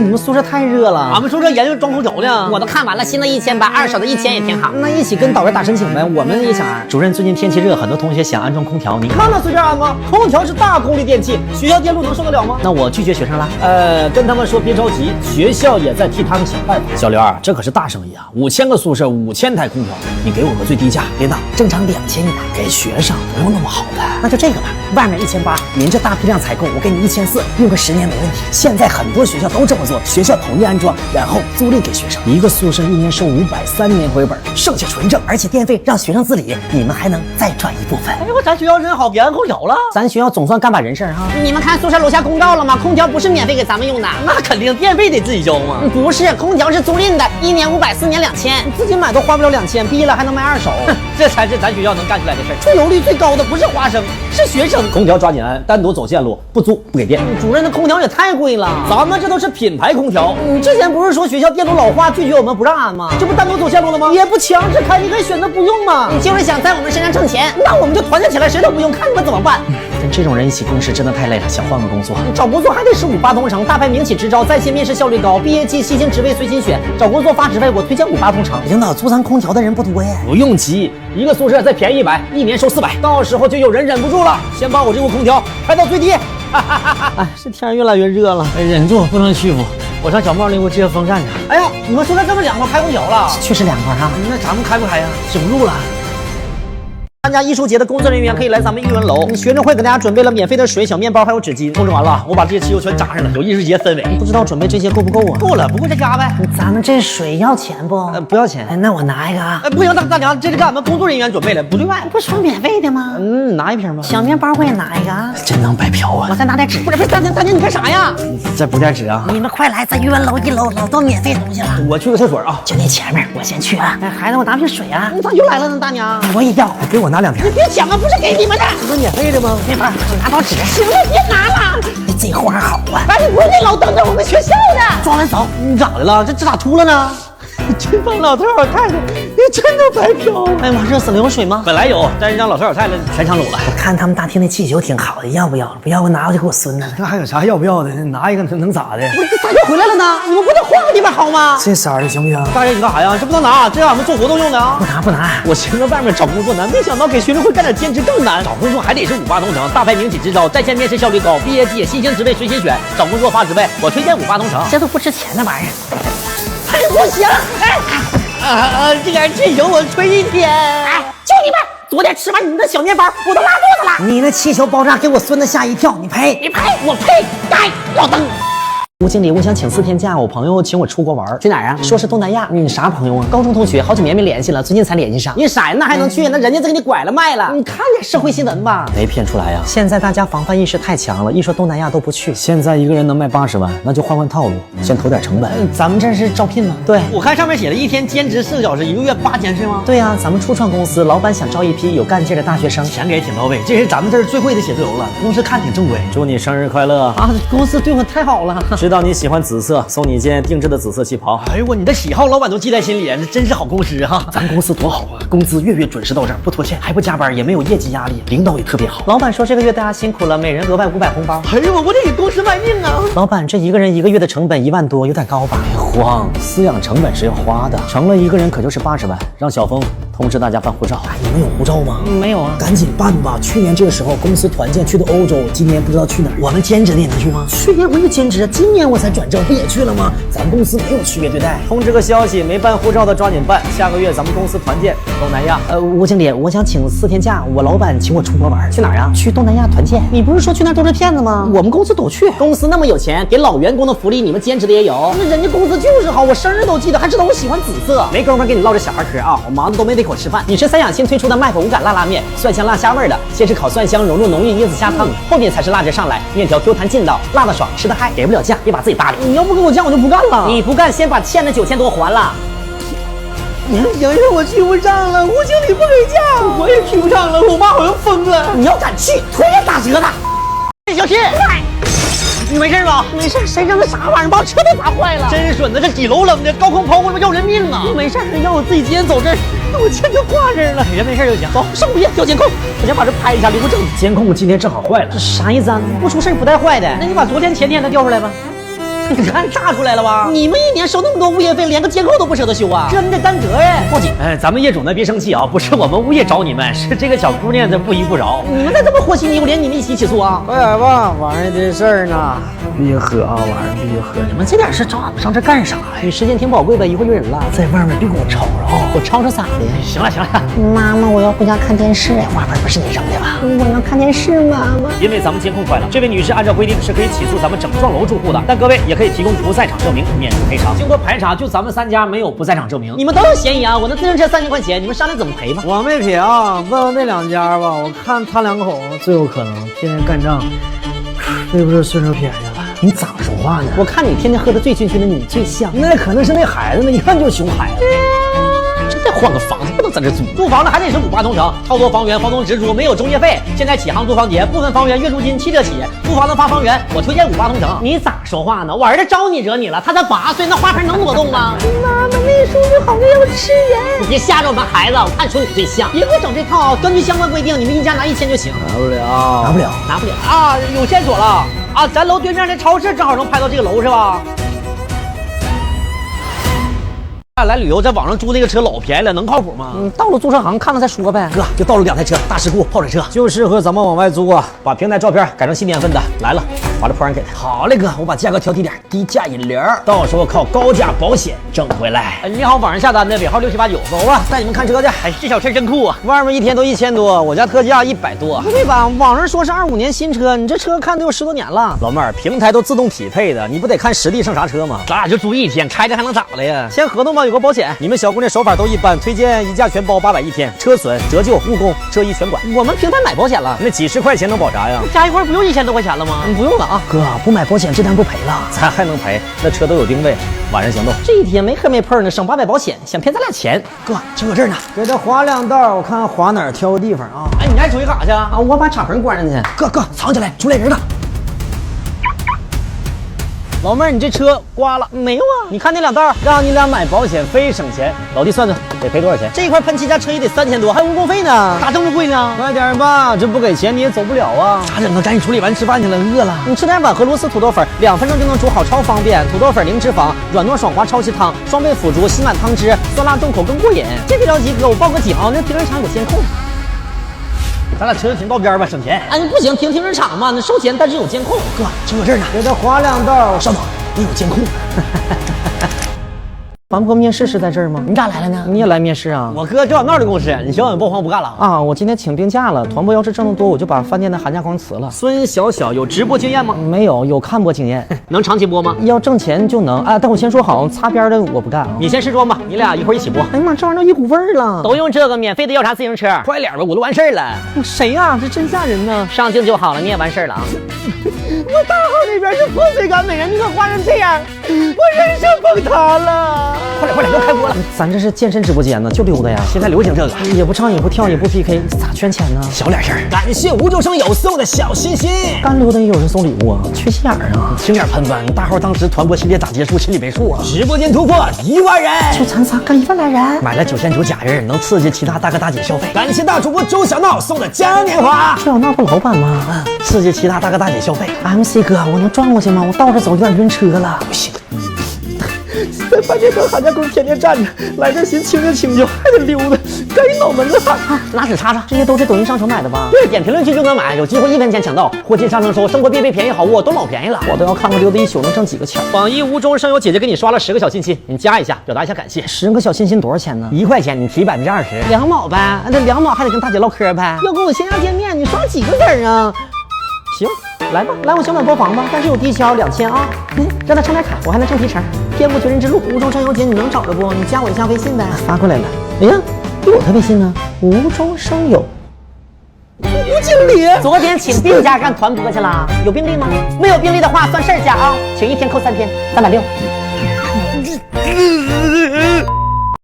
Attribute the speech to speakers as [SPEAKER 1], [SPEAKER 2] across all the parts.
[SPEAKER 1] 你们宿舍太热了，
[SPEAKER 2] 俺们宿舍研究装空调呢。
[SPEAKER 3] 我都看完了，新的1800，二手的1000也挺好。
[SPEAKER 1] 那一起跟导员打申请呗，我们也想安。
[SPEAKER 2] 主任，最近天气热，很多同学想安装空调，你
[SPEAKER 1] 看那随便安吗？空调是大功率电器，学校电路能受得了吗？
[SPEAKER 2] 那我拒绝学生了。
[SPEAKER 1] 跟他们说别着急，学校也在替他们想办法。
[SPEAKER 2] 小刘儿，这可是大生意啊！5000个宿舍，5000台空调，你给我个最低价。
[SPEAKER 1] 领导，正常2000一台，
[SPEAKER 2] 给学生不用那么好的。
[SPEAKER 1] 那就这个吧，外面1800，您这大批量采购，我给你1400，用个10年没问题。现在很多学校都这么做，学校统一安装，然后租赁给学生。一个宿舍1年收500，3年回本，剩下纯挣，而且电费让学生自理，你们还能再赚一部分。
[SPEAKER 2] 哎呦，咱学校真好，别安空调了。
[SPEAKER 1] 咱学校总算干把人事哈。
[SPEAKER 3] 你们看宿舍楼下公告了吗？空调不是免费给咱们用的，
[SPEAKER 2] 那肯定电费得自己交嘛。
[SPEAKER 3] 不是，空调是租赁的，1年500，4年2000，
[SPEAKER 1] 自己买都花不了2000，毕业了还能卖二手，
[SPEAKER 2] 这才是咱学校能干出来的事儿。
[SPEAKER 1] 出油率最高的不是花生，是学生。
[SPEAKER 2] 空调抓紧安，单独走线路，不租不给电。
[SPEAKER 1] 主任的空调也太贵了，
[SPEAKER 2] 咱们这都是品牌空调。
[SPEAKER 1] 你之前不是说学校电路老化，拒绝我们不让安吗？这不单独走线路了吗？也不强制开，你可以选择不用嘛。
[SPEAKER 3] 你就是想在我们身上挣钱，
[SPEAKER 1] 那我们就团结起来，谁都不用，看你们怎么办。跟这种人一起共事真的太累了，想换个工作。找工作还得是58同城，大牌民企支招，在线面试效率高，毕业季新兴职位随心选，找工作发职位，我推荐58同城。领导，租咱空调的人不多呀。
[SPEAKER 2] 不用急，一个宿舍再便宜100，1年收400，到时候就有人忍不住了，先把我这屋空调开到最低。
[SPEAKER 1] 哎，这天越来越热了，
[SPEAKER 2] 忍住不能屈服。我上小茂那屋接风扇去。
[SPEAKER 1] 哎呀，你们宿舍这么凉快，开空调了？确实凉快啊。
[SPEAKER 2] 那咱们开不开呀？忍不住了。
[SPEAKER 1] 参加艺术节的工作人员可以来咱们艺文楼，学生会给大家准备了免费的水、小面包还有纸巾。
[SPEAKER 2] 布置完了，我把这些气球全扎上了，有艺术节氛围。
[SPEAKER 1] 不知道准备这些够不够啊？
[SPEAKER 2] 够了，不够再加呗。
[SPEAKER 1] 咱们这水要钱不？不要钱。那我拿一个啊。
[SPEAKER 2] 不行，大娘，这是给俺们工作人员准备的，不对外。
[SPEAKER 3] 不是说免费的吗？
[SPEAKER 1] 拿一瓶吧。
[SPEAKER 3] 小面包我也拿一个啊。
[SPEAKER 1] 真能白嫖啊！
[SPEAKER 3] 我再拿点纸。不是，大娘，你干啥呀？
[SPEAKER 1] 再补点纸啊！
[SPEAKER 3] 你们快来，咱艺文楼1楼老多免费东西了。
[SPEAKER 2] 我去个厕所啊。
[SPEAKER 3] 就那前面，我先去啊。哎，孩子，我拿瓶水啊。
[SPEAKER 1] 你咋又来了呢，大娘？
[SPEAKER 3] 我也要。
[SPEAKER 1] 给我拿2瓶。
[SPEAKER 3] 你别抢啊，不是给你们的。
[SPEAKER 1] 这不是免费的吗？
[SPEAKER 3] 那边我拿包纸。行了，别拿了。你这花好啊！哎，不是那老等着我们学校的。
[SPEAKER 1] 装完走。你咋的了？这咋秃了呢？这帮老头老太太，你真的白嫖！哎呀妈，热死了！有水吗？
[SPEAKER 2] 本来有，但是让老头老太太全抢走了。
[SPEAKER 1] 我看他们大厅那气球挺好的，要不要？不要我拿回去给我孙子。那还有啥要不要的？拿一个能咋的？
[SPEAKER 3] 不是，这咋又回来了呢？你们不得换个地方好吗？
[SPEAKER 1] 这色儿行不行？
[SPEAKER 2] 大爷，你干啥呀？这不能拿，这让俺们做活动用的啊！
[SPEAKER 1] 不拿！
[SPEAKER 2] 我寻思外面找工作难，没想到给学生会干点兼职更难。找工作还得是58同城，大牌民企支招，在线面试效率高，毕业季新兴职位随心选，找工作发职位，我推荐58同城。
[SPEAKER 3] 这都不值钱的玩意儿。
[SPEAKER 1] 哎，不行！
[SPEAKER 2] 这点气球我吹1天。
[SPEAKER 3] 哎，就你们昨天吃完你们的小面包，我都拉肚子了。
[SPEAKER 1] 你那气球爆炸给我孙子吓一跳，你赔！
[SPEAKER 3] 你赔，我赔！该要等。
[SPEAKER 1] 吴经理，我想请4天假，我朋友请我出国玩，
[SPEAKER 3] 去哪儿啊？
[SPEAKER 1] 说是东南亚。你啥朋友啊？高中同学，好几年没联系了，最近才联系上。
[SPEAKER 3] 你傻呀？那还能去？那人家都给你拐了卖了。
[SPEAKER 1] 你看点社会新闻吧，
[SPEAKER 2] 没骗出来呀。
[SPEAKER 1] 现在大家防范意识太强了，一说东南亚都不去。现在一个人能卖80万，那就换套路，先投点成本。咱们这是招聘吗？对，
[SPEAKER 2] 我看上面写了1天兼职4个小时，1个月8000是吗？
[SPEAKER 1] 对呀，咱们初创公司，老板想招一批有干劲的大学生，
[SPEAKER 2] 钱给挺到位，这是咱们这儿最会的写字楼了，公司看挺正规。祝你生日快乐
[SPEAKER 1] 啊！公司对我太好了，
[SPEAKER 2] 知道你喜欢紫色，送你一件定制的紫色旗袍。哎呦我，你的喜好老板都记在心里，这真是好公司哈！
[SPEAKER 1] 咱公司多好啊，工资月准时到账，不拖欠，还不加班，也没有业绩压力，领导也特别好。老板说这个月大家辛苦了，每人额外500红包。
[SPEAKER 2] 哎呦我得给公司卖命啊！
[SPEAKER 1] 老板，这一个人1个月的成本1万多，有点高吧？
[SPEAKER 2] 别慌，饲养成本是要花的，成了一个人可就是80万。让小峰通知大家办护照。
[SPEAKER 1] 你们有护照吗？
[SPEAKER 3] 没有啊，
[SPEAKER 1] 赶紧办吧！去年这个时候公司团建去的欧洲，今年不知道去哪儿。我们兼职的也能去吗？去年我也兼职，今年我才转正，不也去了吗？咱公司没有区别对待。
[SPEAKER 2] 通知个消息，没办护照的抓紧办。下个月咱们公司团建东南亚。
[SPEAKER 1] 吴经理，我想请4天假，我老板请我出国玩。
[SPEAKER 3] 去哪儿啊？
[SPEAKER 1] 去东南亚团建。你不是说去那儿都是骗子吗？我们公司都去。
[SPEAKER 3] 公司那么有钱，给老员工的福利，你们兼职的也有。
[SPEAKER 1] 那人家公司就是好，我生日都记得，还知道我喜欢紫色。
[SPEAKER 3] 没工夫跟你唠这小儿科啊！我忙的都没胃口吃饭。你吃三养新推出的麦粉无感辣拉面，蒜香辣虾味的，先是烤蒜香融入浓郁椰子虾汤，后面才是辣汁上来，面条 Q 弹劲道，辣的爽，吃的嗨，给不了酱，别把自己搭理。
[SPEAKER 1] 你要不给我酱，我就不干了。
[SPEAKER 3] 你不干，先把欠的9000多还了。
[SPEAKER 1] 行，我去不上了，吴经理不给假，
[SPEAKER 2] 我也去不上了，我妈好像疯了。
[SPEAKER 3] 你要敢去，腿也打折的。小七，你没事吧？
[SPEAKER 1] 没事，谁扔的啥玩意儿，把我车都砸坏了。
[SPEAKER 2] 真损的，这几楼冷的，高空抛物要人命啊！
[SPEAKER 1] 没事，让我自己今天走这儿，我钱就挂这儿了。
[SPEAKER 2] 人没事就行。
[SPEAKER 1] 走，上午夜调监控，我先把这拍一下，留个证。监控今天正好坏了，
[SPEAKER 3] 啥意思啊？
[SPEAKER 1] 不出事不带坏的。
[SPEAKER 3] 那你把昨天前天的调出来吧。你看炸出来了吧？你们一年收那么多物业费，连个监控都不舍得修啊？这你得担责呀！报警！
[SPEAKER 2] 哎，咱们业主呢别生气啊，不是我们物业找你们，是这个小姑娘这不依不饶。
[SPEAKER 3] 你们再这么和稀泥，我连你们一起起诉啊！
[SPEAKER 1] 快点吧，晚上这事儿呢，必须喝啊，晚上必须喝。
[SPEAKER 3] 你们这点事找俺们上这干啥呀？你时间挺宝贵的，一会儿有人了，
[SPEAKER 1] 在外面别给我吵着啊！
[SPEAKER 3] 我吵吵咋的？
[SPEAKER 2] 行了行了，
[SPEAKER 4] 妈妈，我要回家看电视。
[SPEAKER 3] 花盆不是你扔的吧？
[SPEAKER 4] 我要看电视，妈妈。
[SPEAKER 2] 因为咱们监控坏了，这位女士按照规定是可以起诉咱们整幢楼住户的，但各位也可以提供不在场证明免除赔偿。经过排查，就咱们3家没有不在场证明。
[SPEAKER 3] 你们都有嫌疑啊！我那自行车3000块钱，你们商量怎么赔吧？
[SPEAKER 1] 我没撇啊，问问那2家吧，我看他2口子最有可能天天干仗，是不是顺手撇下了？你咋说话呢？
[SPEAKER 3] 我看你天天喝得醉醺醺的，你最像。
[SPEAKER 1] 那可能是那孩子呢，一看就是熊孩子。
[SPEAKER 3] 真得换个房子，不能在这租。租房子还得是5八同城，超多房源，房东直租，没有中介费。现在起航租房节，部分房源月租金7折起，租房能发房源，我推荐5八同城。你咋说话呢？我儿子招你惹你了？他才8岁，那花盆能挪动吗？
[SPEAKER 4] 妈妈，那叔叔好像要吃人。
[SPEAKER 3] 你别吓着我们孩子，我看出你最像。别给我整这套啊！根据相关规定，你们一家拿1000就行。
[SPEAKER 1] 拿不了，
[SPEAKER 3] 拿不了啊！有线索了啊！咱楼对面的超市正好能拍到这个楼是吧？来旅游，在网上租那个车老便宜了，能靠谱吗？到了租车行看看再说呗。哥，就到了2台车，大事故泡水车，
[SPEAKER 1] 就适合咱们往外租啊。
[SPEAKER 3] 把平台照片改成新年份的，来了，把这破人给他。
[SPEAKER 1] 好嘞，哥，我把价格调低点，低价引流，到时候靠高价保险挣回来。
[SPEAKER 3] 你好，网上下单的尾号6789，
[SPEAKER 1] 走吧，带你们看车去。
[SPEAKER 3] 哎，这小车真酷啊！
[SPEAKER 1] 外面一天都1000多，我家特价100多。
[SPEAKER 3] 不对吧？网上说是25年新车，你这车看都有10多年了。
[SPEAKER 1] 老妹儿，平台都自动匹配的，你不得看实地剩啥车吗？
[SPEAKER 3] 咱俩就租1天，开着还能咋的呀？
[SPEAKER 1] 签合同吧，有个保险。你们小姑娘手法都一般，推荐1价全包800一天，车损、折旧、误工、车衣全管。
[SPEAKER 3] 我们平台买保险了，
[SPEAKER 1] 那几10块钱能保啥呀？
[SPEAKER 3] 加一块不用1000多块钱了吗？不用了啊，
[SPEAKER 1] 哥，不买保险这单不赔了？咱还能赔？那车都有定位，晚上行动。
[SPEAKER 3] 这一天没磕没碰的，省800保险，想骗咱俩钱。
[SPEAKER 1] 哥，车搁这儿呢，给他划2道，我看划哪儿挑个地方啊。
[SPEAKER 3] 哎，你还出去干啥去啊？我把敞篷关上去。
[SPEAKER 1] 哥，藏起来，出来人了。老妹儿，你这车刮了
[SPEAKER 3] 没有啊？你看那2道，
[SPEAKER 1] 让你俩买保险费省钱。老弟，算算得赔多少钱？
[SPEAKER 3] 这一块喷漆加车衣得3000多，还有误工费呢，咋这么贵呢？
[SPEAKER 1] 快点吧，这不给钱你也走不了啊！
[SPEAKER 3] 咋整啊？赶紧处理完吃饭去了，饿了。你吃点碗和螺丝土豆粉，2分钟就能煮好，超方便。土豆粉零脂肪，软糯爽滑超稀汤，双倍腐竹，吸满汤汁，酸辣重口更过瘾。这别着急，哥，我报个警，那停车场有监控。
[SPEAKER 2] 咱俩车就停道边吧，省钱。
[SPEAKER 3] 哎，不行，停车场嘛，那收钱，但是有监控。
[SPEAKER 1] 哥，车搁这儿呢，给他划2道。稍等，你有监控。
[SPEAKER 3] 王婆面试是在这儿吗？你咋来了呢？你也来面试啊？
[SPEAKER 2] 我哥这往那儿的公司，你小远包黄不干了
[SPEAKER 3] 啊？我今天请病假了，团播要是挣得多，我就把饭店的寒假工辞了。
[SPEAKER 2] 孙小小有直播经验吗？
[SPEAKER 3] 没有，有看播经验。
[SPEAKER 2] 能长期播吗？
[SPEAKER 3] 要挣钱就能啊，但我先说好，擦边的我不干啊。
[SPEAKER 2] 你先试装吧，你俩一会儿一起播。
[SPEAKER 3] 哎呀妈，这玩意儿都一股味儿了，
[SPEAKER 2] 都用这个免费的要啥自行车？快点吧，我都完事儿了。
[SPEAKER 3] 谁呀？这真吓人呢！
[SPEAKER 2] 上镜就好了，你也完事儿了啊。
[SPEAKER 3] 我大号那边是破碎感美人，你可画成这样，我人生崩塌了。
[SPEAKER 2] 快点，要开播了。
[SPEAKER 3] 咱这是健身直播间呢，就溜达呀。
[SPEAKER 2] 现在流行这个，
[SPEAKER 3] 也不唱也不跳也不 PK，咋圈钱呢？
[SPEAKER 2] 小点声。
[SPEAKER 1] 感谢无救生有送的小心心。
[SPEAKER 3] 干溜达也有人送礼物啊，缺心眼儿啊。
[SPEAKER 1] 轻点喷吧，你大号当时团播系列咋结束？心里没数啊。直播间突破1万人，
[SPEAKER 3] 就咱仨干1万来人，
[SPEAKER 1] 买了999假人，能刺激其他大哥大姐消费。感谢大主播周小闹送的嘉年华。
[SPEAKER 3] 周小闹不老板吗？
[SPEAKER 1] 刺激其他大哥大姐消费。
[SPEAKER 3] MC 哥，我能转过去吗？我倒着走有点晕车了。
[SPEAKER 1] 不行。在饭店等寒假工天天站着，来这寻清静，还得溜达，该脑门子汗。
[SPEAKER 3] 拿纸擦擦，这些都是抖音商城买的吧？
[SPEAKER 2] 对，点评论区就能买，有机会1分钱抢到，货进商城收，生活必备便宜好物都老便宜了。
[SPEAKER 3] 我都要看看溜达一宿能挣几个钱。
[SPEAKER 2] 网易无中生有姐姐给你刷了10个小心心，你加一下，表达一下感谢。
[SPEAKER 3] 10个小心心多少钱呢
[SPEAKER 2] ？1块钱，你提20%。
[SPEAKER 3] 2毛呗，这2毛还得跟大姐唠嗑呗。要跟我线下见面，你刷几个粉啊？行，来吧，来我小满包房吧，但是有低消2000啊。让他充点卡，我还能挣提成。天不绝人之路，无中生有姐，你能找着不？你加我一下微信呗。发过来了。哎呀，有他微信呢，无中生有。吴经理，
[SPEAKER 4] 昨天请病假干团播去了，有病例吗？没有病例的话算事儿假啊，请1天扣3天，360。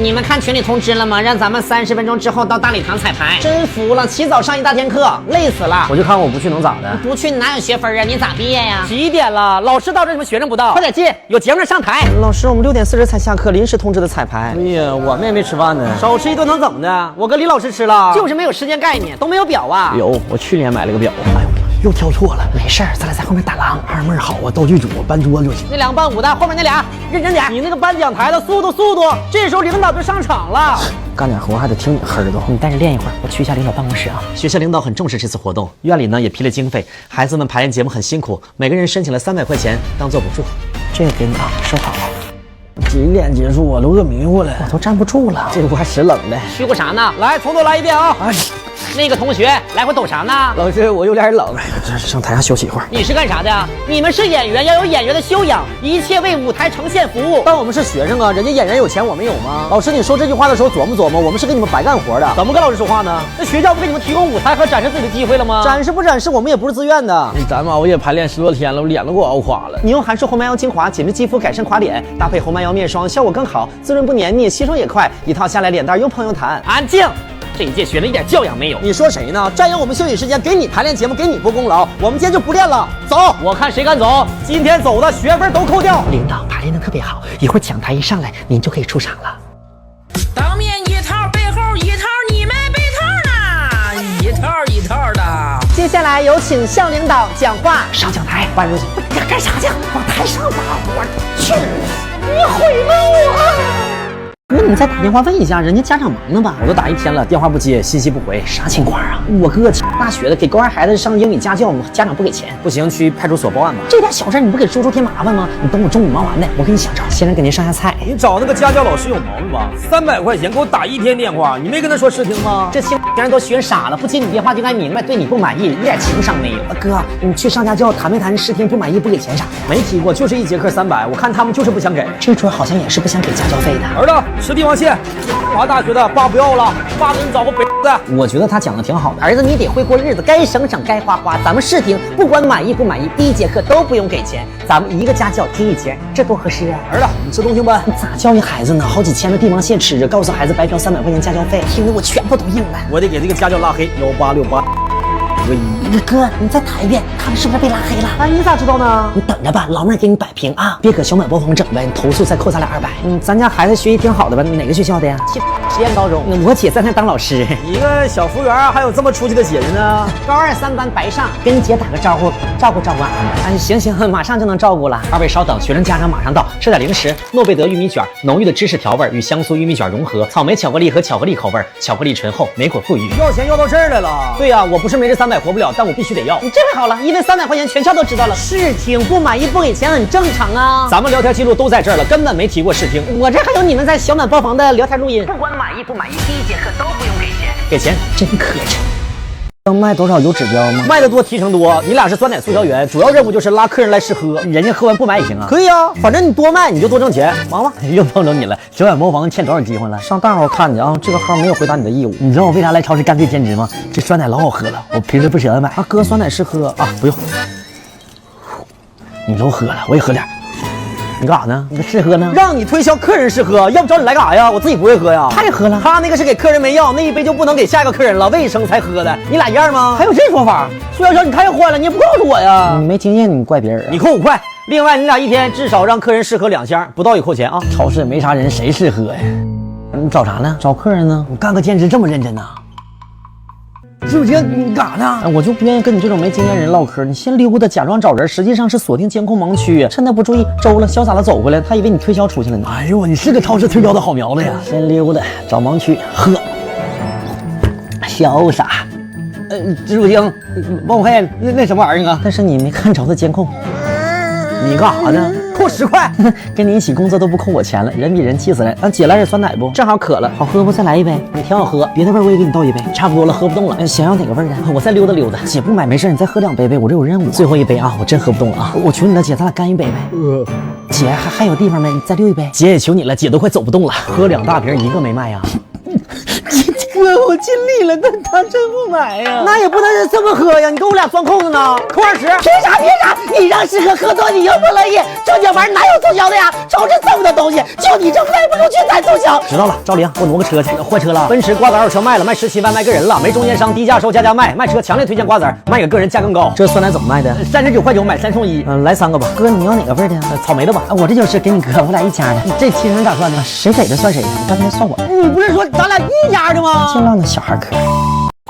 [SPEAKER 4] 你们看群里通知了吗？让咱们30分钟之后到大礼堂彩排。真服了，起早上一大天课，累死了。
[SPEAKER 1] 我就看我不去能咋的？
[SPEAKER 4] 不去你哪有学分啊？你咋毕业呀？
[SPEAKER 2] 几点了？老师到这，你们学生不到。快点进，有节目上台。
[SPEAKER 3] 老师，我们6点40才下课，临时通知的彩排。
[SPEAKER 1] 哎呀，我们也没吃饭呢。
[SPEAKER 2] 少吃一顿能怎么的？我跟李老师吃了。
[SPEAKER 4] 就是没有时间概念，都没有表啊。
[SPEAKER 1] 有，我去年买了个表。哎呦我又挑错了。
[SPEAKER 3] 没事儿，咱俩在后面打狼。
[SPEAKER 1] 二妹好啊，道具组搬桌子就行。
[SPEAKER 4] 那2个伴舞的，后面那俩认真点。
[SPEAKER 2] 你那个颁奖台的速度，这时候领导就上场了。
[SPEAKER 1] 干点活还得听你黑的。
[SPEAKER 3] 你带着练一会儿，我去一下领导办公室啊。学校领导很重视这次活动，院里呢也批了经费，孩子们排练节目很辛苦，每个人申请了300块钱当做补助。这个给你啊，收好。
[SPEAKER 1] 几点结束？我都饿迷糊了，
[SPEAKER 3] 我都站不住了，
[SPEAKER 1] 这屋还实冷的。
[SPEAKER 4] 虚过啥呢？
[SPEAKER 2] 来，从头来一遍啊！
[SPEAKER 4] 那个同学来回抖啥呢？
[SPEAKER 1] 老师，我有点冷，上台下休息一会儿。
[SPEAKER 4] 你是干啥的呀？你们是演员，要有演员的修养，一切为舞台呈现服务。
[SPEAKER 2] 但我们是学生啊，人家演员有钱，我们有吗？老师，你说这句话的时候琢磨琢磨，我们是给你们白干活的。怎么跟老师说话呢？那学校不给你们提供舞台和展示自己的机会了吗？展示不展示，我们也不是自愿的。
[SPEAKER 1] 咱们熬夜排练10多天了，我脸都给我熬垮了。
[SPEAKER 3] 你用韩式红蛮腰精华紧致肌肤，改善垮脸，搭配红蛮腰面霜，效果更好，滋润不黏腻，吸收也快，一套下来脸蛋又蓬又弹。
[SPEAKER 4] 安静！这一届学生一点教养没有。
[SPEAKER 2] 你说谁呢？占用我们休息时间，给你排练节目，给你拨功劳。我们今天就不练了，走！
[SPEAKER 4] 我看谁敢走，今天走的学分都扣掉。
[SPEAKER 3] 领导排练的特别好，一会儿讲台一上来，您就可以出场了。
[SPEAKER 5] 当面一套，背后一套，你们背套呢？一套一套的。
[SPEAKER 4] 接下来有请校领导讲话。
[SPEAKER 3] 上讲台，搬出去。
[SPEAKER 4] 干啥去？往台上爬！我去！你毁了我！
[SPEAKER 3] 哥，你再打电话问一下，人家家长忙呢吧？
[SPEAKER 1] 我都打1天了，电话不接，信息不回，
[SPEAKER 3] 啥情况啊？我哥大学的，给高二孩子上英语家教，家长不给钱。
[SPEAKER 1] 不行，去派出所报案吧。
[SPEAKER 3] 这点小事你不给叔叔添麻烦吗？你等我中午忙完的，我给你想招。先来给您上下菜。
[SPEAKER 2] 你找那个家教老师有毛病吧？300块钱给我打1天电话，你没跟他说试听吗？
[SPEAKER 3] 这学生都学傻了，不接你电话就该明白，对你不满意，一点情商没有。哥，你去上家教谈没谈试听不满意不给钱啥的？
[SPEAKER 2] 没提过，就是1节课300，我看他们就是不想给。
[SPEAKER 3] 这桌好像也是不想给家教费的。
[SPEAKER 2] 儿子，吃帝王蟹。清华大学的，爸不要了，爸给你找个北的。
[SPEAKER 3] 我觉得他讲的挺好的，儿子你得会过日子，该省省，该花花。咱们试听，不管满意不满意，第1节课都不用给钱，咱们一个家教听1节，这多合适啊！
[SPEAKER 2] 儿子，你吃东星班，
[SPEAKER 3] 你咋教育孩子呢？好几千的帝王蟹吃着，告诉孩子白嫖300块钱家教费，听得我全部都硬了。
[SPEAKER 2] 我得给这个家教拉黑，1868。
[SPEAKER 3] 哥，你再打一遍，看看是不是被拉黑了？
[SPEAKER 2] 哎，你咋知道呢？
[SPEAKER 3] 你等着吧，老妹儿给你摆平啊！别搁小满包房整呗，你投诉再扣咱俩200。咱家孩子学习挺好的吧？哪个学校的呀？
[SPEAKER 4] 实验高中。
[SPEAKER 3] 我姐在那当老师。
[SPEAKER 2] 你一个小服务员还有这么出息的姐姐呢？
[SPEAKER 4] 高2 3班白上，
[SPEAKER 3] 跟你姐打个招呼，照顾照顾俺们。哎，行，马上就能照顾了。2位稍等，学生家长马上到。吃点零食，诺贝德玉米卷，浓郁的芝士调味与香酥玉米卷融合，草莓巧克力和巧克力口味，巧克力醇厚，莓果馥郁。
[SPEAKER 2] 要钱要到这儿来了。
[SPEAKER 3] 对呀，我不是没这300活不了，但我必须得要。
[SPEAKER 4] 你这回好了，因为300块钱全校都知道了。试听不满意不给钱很正常啊。
[SPEAKER 2] 咱们聊天记录都在这儿了，根本没提过试听。
[SPEAKER 4] 我这还有你们在小满包房的聊天录音。
[SPEAKER 5] 不管满意不满意，第1节课都不用给钱。
[SPEAKER 2] 给钱
[SPEAKER 3] 真磕碜。
[SPEAKER 1] 能卖多少有指标吗？
[SPEAKER 2] 卖的多提成多。你俩是酸奶促销员，主要任务就是拉客人来试喝，
[SPEAKER 1] 人家喝完不买也行啊。
[SPEAKER 2] 可以啊，反正你多卖你就多挣钱，忙吧。
[SPEAKER 1] 又碰着你了，小满包房欠多少机会了？上当我看你啊，这个号没有回答你的义务。你知道我为啥来超市干这兼职吗？这酸奶老好喝了，我平时不舍得买啊。哥，酸奶试喝啊，不用。你都喝了，我也喝点。你干啥呢？你试喝呢？
[SPEAKER 2] 让你推销客人试喝，要不找你来干啥呀？我自己不会喝呀。
[SPEAKER 3] 他也喝了，
[SPEAKER 2] 他那个是给客人没要，那一杯就不能给下一个客人了，卫生才喝的。你俩一样吗？
[SPEAKER 3] 还有这说法？
[SPEAKER 2] 苏小小，你太坏了，你也不告诉我呀？
[SPEAKER 3] 你没经验，你怪别人啊？
[SPEAKER 2] 你扣5块。另外，你俩一天至少让客人试喝2箱，不到也扣钱啊。
[SPEAKER 1] 超市没啥人，谁试喝呀？你找啥呢？找客人呢？我干个兼职这么认真呢？是不是？你干啥呢？
[SPEAKER 3] 我就不愿意跟你这种没经验人唠嗑。你先溜达，假装找人，实际上是锁定监控盲区，趁他不注意，周了，潇洒的走回来，他以为你推销出去了呢。
[SPEAKER 1] 哎呦，你是个超市推销的好苗子呀！
[SPEAKER 3] 先溜达，找盲区喝，潇洒。
[SPEAKER 1] 蜘蛛精，帮我看见那什么玩意儿啊？
[SPEAKER 3] 但是你没看着的监控。
[SPEAKER 1] 你干啥呢？
[SPEAKER 2] 扣10块，
[SPEAKER 3] 跟你一起工作都不扣我钱了，人比人气死人。姐来点酸奶不？正好渴了，好喝不？再来一杯。你挺好喝，别的味儿我也给你倒一杯。差不多了，喝不动了。想要哪个味儿的？我再溜达溜达。姐不买没事，你再喝2杯呗，我这有任务。最后一杯啊，我真喝不动了啊！我求你了，姐，咱俩干一杯呗。姐还有地方没？你再溜一杯。姐也求你了，姐都快走不动了，
[SPEAKER 1] 喝2大瓶，一个没卖呀。
[SPEAKER 3] 哥，我尽力了，但他真不买呀。
[SPEAKER 2] 那也不能是这么喝呀，你跟我俩钻空子呢。扣20，
[SPEAKER 4] 凭啥？你让师哥喝多，你又不乐意，正经玩哪有促销的呀？超市这么多东西，就你这卖不出去才促销。
[SPEAKER 1] 知道了，赵玲，给我挪个车去，换车了。
[SPEAKER 2] 奔驰瓜子2车卖了，卖17万，卖个人了，没中间商，低价售，加卖。卖车强烈推荐瓜子，卖给个人价更高。
[SPEAKER 3] 这酸奶怎么卖的
[SPEAKER 2] ？39块9买3送1。
[SPEAKER 3] 来3个吧。哥，你要哪个味儿的？
[SPEAKER 2] 草莓的吧。
[SPEAKER 3] 我这就是给你哥，我俩一家的。这提成咋算的？谁给的算谁的？刚才算我。
[SPEAKER 2] 你不是说咱俩一家的吗？
[SPEAKER 3] 净浪的小孩嗑。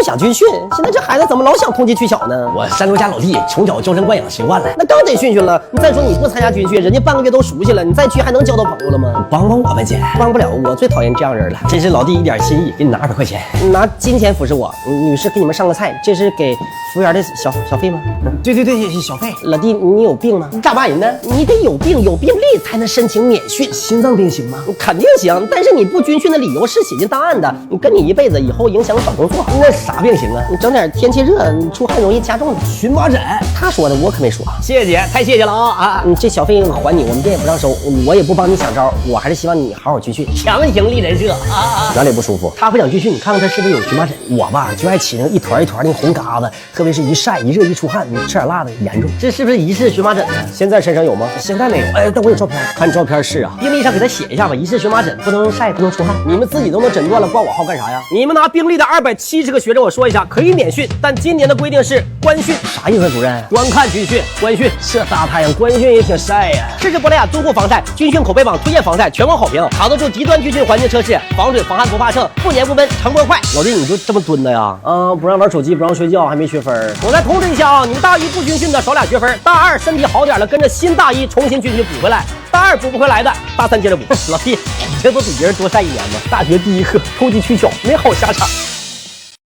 [SPEAKER 3] 不想军训，现在这孩子怎么老想投机取巧呢？
[SPEAKER 1] 我山东家老弟从小娇生惯养习惯了，
[SPEAKER 3] 那更得训训了。你再说你不参加军训，人家半个月都熟悉了，你再去还能交到朋友了吗？
[SPEAKER 1] 帮帮我吧姐。
[SPEAKER 3] 帮不了，我最讨厌这样人了。
[SPEAKER 1] 这是老弟一点心意，给你拿200块钱。
[SPEAKER 3] 拿金钱服侍我，女士给你们上个菜，这是给服务员的小费吗？
[SPEAKER 1] 对，小费。
[SPEAKER 3] 老弟，你有病吗？你干嘛人呢？你得有病历才能申请免训。
[SPEAKER 1] 心脏病行吗？
[SPEAKER 3] 肯定行，但是你不军训的理由是写进档案的，你跟你一辈子，以后影响找工作。
[SPEAKER 1] 那啥病行啊？
[SPEAKER 3] 你整点天气热，你出汗容易加重的
[SPEAKER 1] 荨麻疹。
[SPEAKER 3] 他说的，我可没说。
[SPEAKER 1] 谢谢姐，太谢谢了啊！
[SPEAKER 3] 这小费还你，我们店也不让收，我也不帮你想招，我还是希望你好好军训。
[SPEAKER 1] 强行立人设啊！
[SPEAKER 3] 哪里不舒服？他不想军训，你看看他是不是有荨麻疹？
[SPEAKER 1] 我吧就爱起那一团一团的红疙瘩，特别是一晒一热一出汗，你吃点辣的严重。
[SPEAKER 3] 这是不是疑似荨麻疹呢？现在身上有吗？
[SPEAKER 1] 现在没有，哎，但我有照片，
[SPEAKER 3] 看照片是啊。病历上给他写一下吧，疑似荨麻疹，不能晒，不能出汗。你们自己都能诊断了，挂我号干啥呀？你们拿病历的270个学生，我说一下，可以免训，但今年的规定是官训。
[SPEAKER 1] 啥意思，主任？
[SPEAKER 3] 观看军训，官训。
[SPEAKER 1] 这大太阳，官训也挺晒呀。
[SPEAKER 3] 试试珀莱雅多护防晒，军训口碑榜推荐防晒，全网好评，扛得住极端军训环境测试，防水防汗不怕剩，不粘不闷，成波快。老弟，你就这么蹲的呀？不让玩手机，不让睡觉，还没学分。我再通知一下啊，你们大一不军训的少2学分，大2身体好点了，跟着新大一重新军训补回来，大2补不回来的，大3接着补。老弟，你这不比别人多晒1年吗？大学第一课，投机取巧，没好下场。